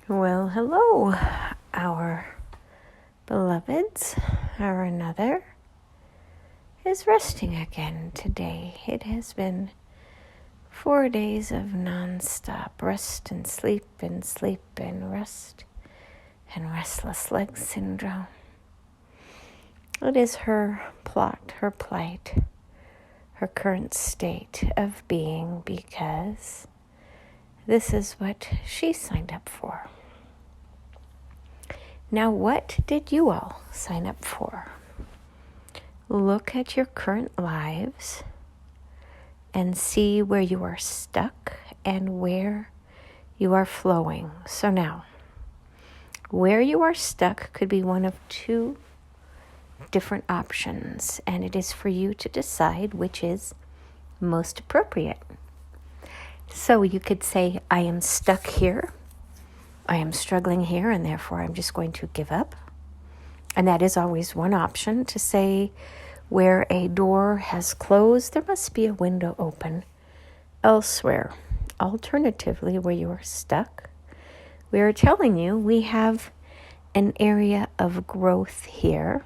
Well, hello, our beloveds. Our another is resting again today. It has been 4 days of non-stop rest and sleep and rest and restless leg syndrome. It is her plot, her plight, her current state of being, because this is what she signed up for. Now, what did you all sign up for? Look at your current lives and see where you are stuck and where you are flowing. So now, where you are stuck could be one of two different options, and it is for you to decide which is most appropriate. So you could say, I am stuck here. I am struggling here, and therefore I'm just going to give up. And that is always one option, to say where a door has closed, there must be a window open elsewhere. Alternatively, where you are stuck, we are telling you we have an area of growth here.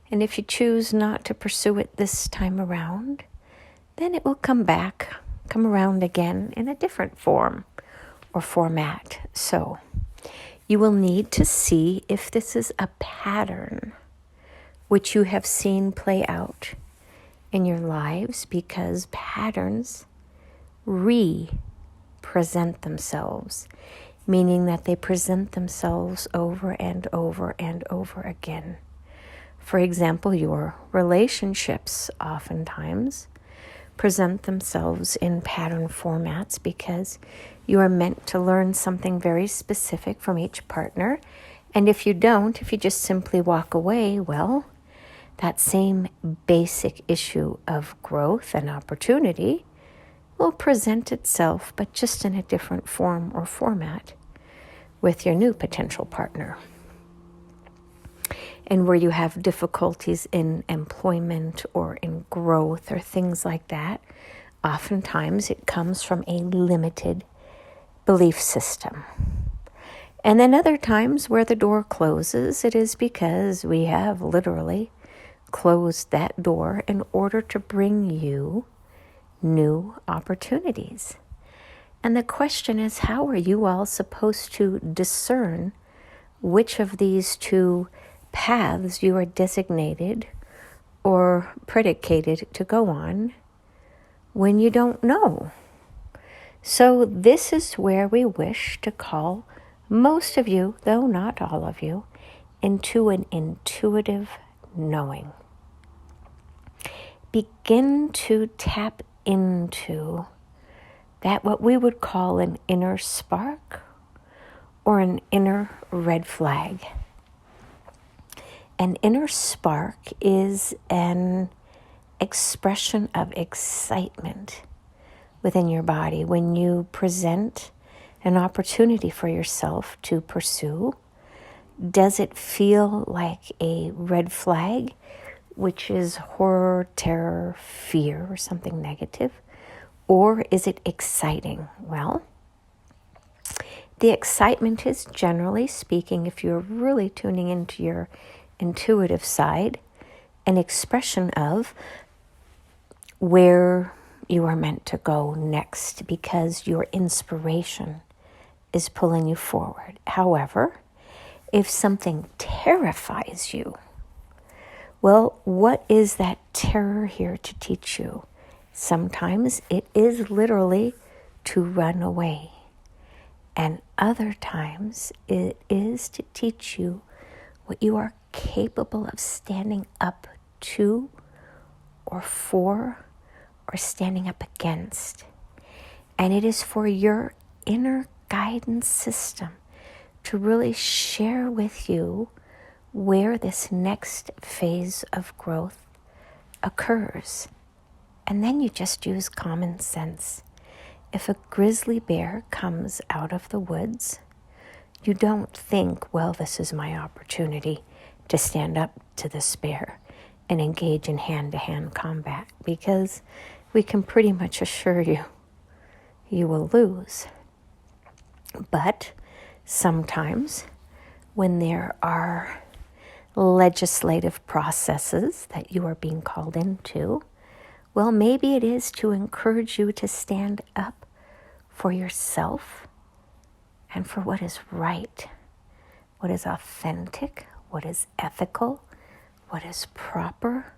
And if you choose not to pursue it this time around, then it will come around again in a different form or format. So you will need to see if this is a pattern which you have seen play out in your lives, because patterns re-present themselves, meaning that they present themselves over and over and over again. For example, your relationships oftentimes present themselves in pattern formats because you are meant to learn something very specific from each partner. And if you don't, if you just simply walk away, well, that same basic issue of growth and opportunity will present itself, but just in a different form or format with your new potential partner. And where you have difficulties in employment or in growth or things like that, oftentimes it comes from a limited belief system. And then other times where the door closes, it is because we have literally closed that door in order to bring you new opportunities. And the question is, how are you all supposed to discern which of these two paths you are designated or predicated to go on when you don't know? So this is where we wish to call most of you, though not all of you, into an intuitive knowing. Begin to tap into that, what we would call an inner spark or an inner red flag. An inner spark is an expression of excitement within your body when you present an opportunity for yourself to pursue. Does it feel like a red flag, which is horror, terror, fear, or something negative? Or is it exciting? Well, the excitement is, generally speaking, if you're really tuning into your intuitive side, an expression of where you are meant to go next, because your inspiration is pulling you forward. However, if something terrifies you, well, what is that terror here to teach you? Sometimes it is literally to run away. And other times it is to teach you what you are capable of standing up to or for or standing up against. And it is for your inner guidance system to really share with you where this next phase of growth occurs. And then you just use common sense. If a grizzly bear comes out of the woods, you don't think, well, this is my opportunity to stand up to this bear and engage in hand-to-hand combat, because we can pretty much assure you, you will lose. But sometimes when there are legislative processes that you are being called into, well, maybe it is to encourage you to stand up for yourself and for what is right, what is authentic, what is ethical, what is proper,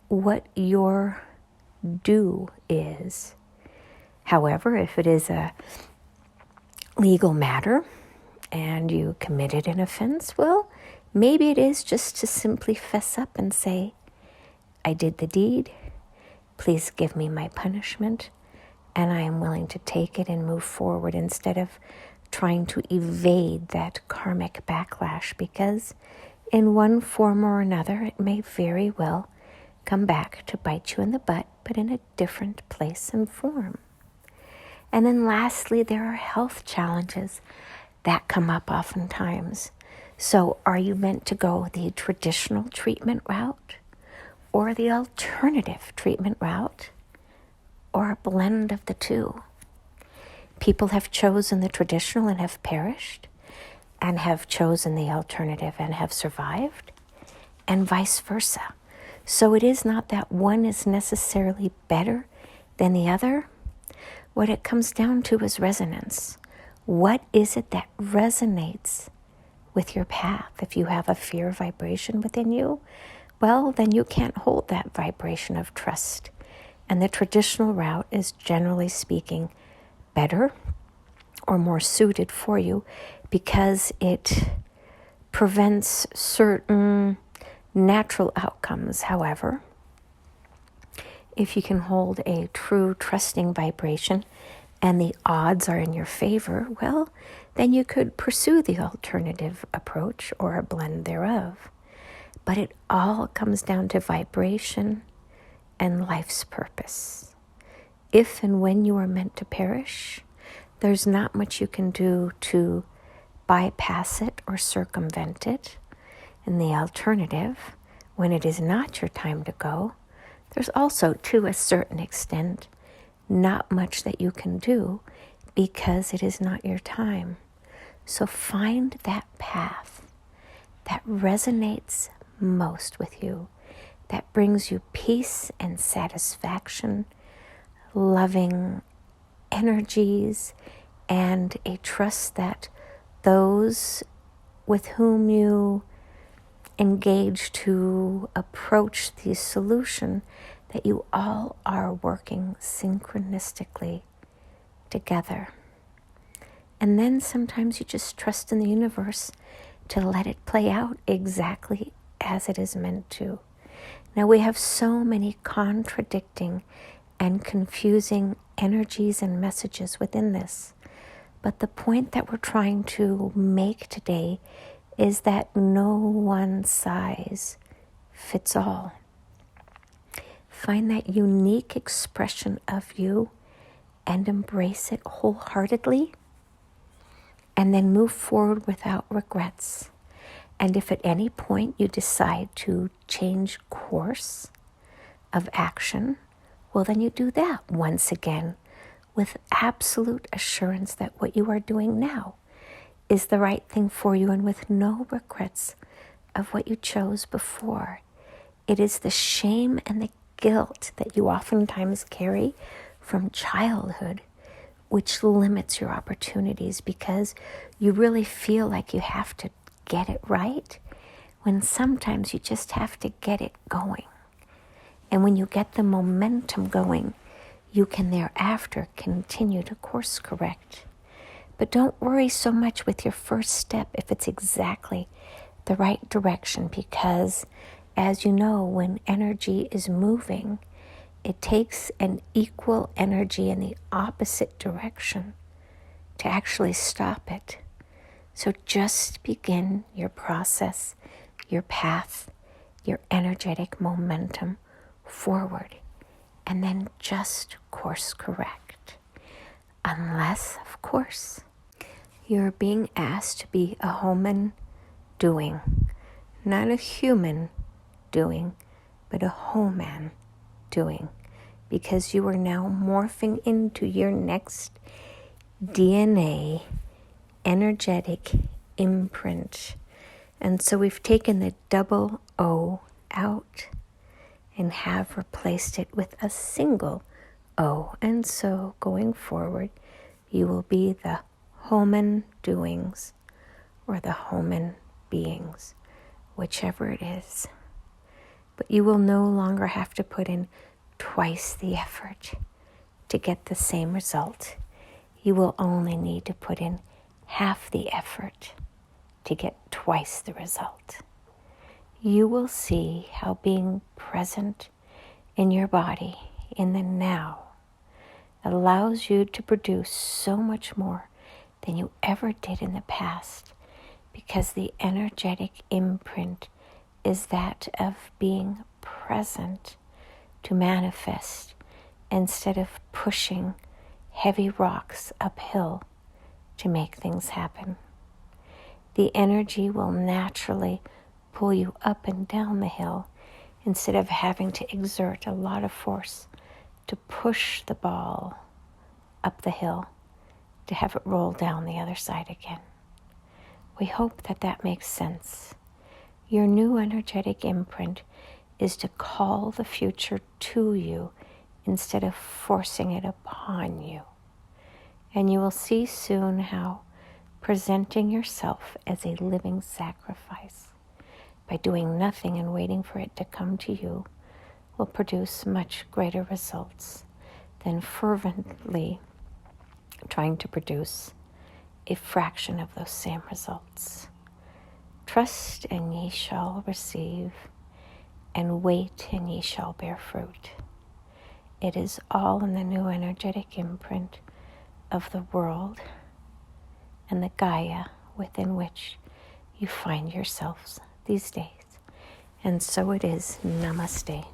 what your due is. However, if it is a legal matter and you committed an offense, well, maybe it is just to simply fess up and say, I did the deed, please give me my punishment, and I am willing to take it and move forward instead of trying to evade that karmic backlash, because in one form or another, it may very well come back to bite you in the butt, but in a different place and form. And then lastly, there are health challenges that come up oftentimes. So are you meant to go the traditional treatment route or the alternative treatment route or a blend of the two? People have chosen the traditional and have perished, and have chosen the alternative and have survived, and vice versa. So it is not that one is necessarily better than the other. What it comes down to is resonance. What is it that resonates with your path? If you have a fear vibration within you, well, then you can't hold that vibration of trust. And the traditional route is, generally speaking, better or more suited for you because it prevents certain natural outcomes. However, if you can hold a true trusting vibration and the odds are in your favor, well, then you could pursue the alternative approach or a blend thereof. But it all comes down to vibration and life's purpose. If and when you are meant to perish, there's not much you can do to bypass it or circumvent it. And the alternative, when it is not your time to go, there's also, to a certain extent, not much that you can do because it is not your time. So find that path that resonates most with you, that brings you peace and satisfaction, loving energies, and a trust that those with whom you engage to approach the solution, that you all are working synchronistically together. And then sometimes you just trust in the universe to let it play out exactly as it is meant to. Now, we have so many contradicting and confusing energies and messages within this. But the point that we're trying to make today is that no one size fits all. Find that unique expression of you and embrace it wholeheartedly, and then move forward without regrets. And if at any point you decide to change course of action, well, then you do that once again with absolute assurance that what you are doing now is the right thing for you, and with no regrets of what you chose before. It is the shame and the guilt that you oftentimes carry from childhood which limits your opportunities, because you really feel like you have to get it right, when sometimes you just have to get it going. And when you get the momentum going, you can thereafter continue to course correct. But don't worry so much with your first step if it's exactly the right direction, because as you know, when energy is moving, it takes an equal energy in the opposite direction to actually stop it. So just begin your process, your path, your energetic momentum forward, and then just course correct. Unless, of course, you're being asked to be a human doing, not a human doing, but a human doing, because you are now morphing into your next DNA energetic imprint. And so we've taken the double O out and have replaced it with a single O. And so going forward, you will be the Homan doings or the Homan beings, whichever it is. But you will no longer have to put in twice the effort to get the same result. You will only need to put in half the effort to get twice the result. You will see how being present in your body in the now allows you to produce so much more than you ever did in the past, because the energetic imprint is that of being present to manifest instead of pushing heavy rocks uphill to make things happen. The energy will naturally pull you up and down the hill instead of having to exert a lot of force to push the ball up the hill to have it roll down the other side again. We hope that that makes sense. Your new energetic imprint is to call the future to you instead of forcing it upon you. And you will see soon how presenting yourself as a living sacrifice by doing nothing and waiting for it to come to you will produce much greater results than fervently trying to produce a fraction of those same results. Trust and ye shall receive, and wait and ye shall bear fruit. It is all in the new energetic imprint of the world and the Gaia within which you find yourselves these days. And so it is. Namaste.